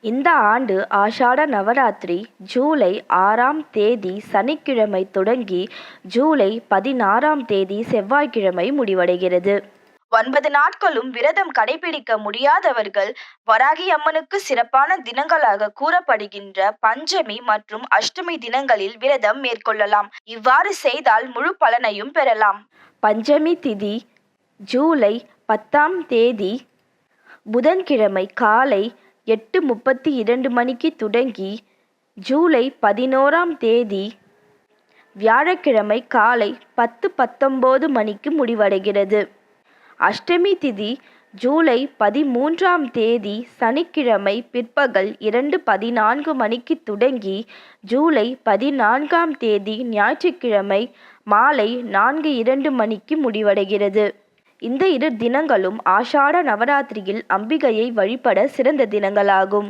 இந்த ஆண்டு ஆஷாட நவராத்திரி ஜூலை 6ஆம் தேதி சனிக்கிழமை தொடங்கி ஜூலை 16ஆம் தேதி செவ்வாய்க்கிழமை முடிவடைகிறது. 9 நாட்களும் விரதம் கடைபிடிக்க முடியாதவர்கள் வராகி அம்மனுக்கு சிறப்பான தினங்களாக கூறப்படுகின்ற பஞ்சமி மற்றும் அஷ்டமி தினங்களில் விரதம் மேற்கொள்ளலாம். இவ்வாறு செய்தால் முழு பலனையும் பெறலாம். பஞ்சமி திதி ஜூலை 10ஆம் தேதி புதன்கிழமை காலை 8:32 மணிக்கு தொடங்கி ஜூலை 11ஆம் தேதி வியாழக்கிழமை காலை 10:19 மணிக்கு முடிவடைகிறது. அஷ்டமி திதி ஜூலை 13ஆம் தேதி சனிக்கிழமை பிற்பகல் 2:14 மணிக்கு தொடங்கி ஜூலை 14ஆம் தேதி ஞாயிற்றுக்கிழமை மாலை 4:02 மணிக்கு முடிவடைகிறது. இந்த 2 தினங்களும் ஆஷாட நவராத்திரியில் அம்பிகையை வழிபட சிறந்த தினங்களாகும்.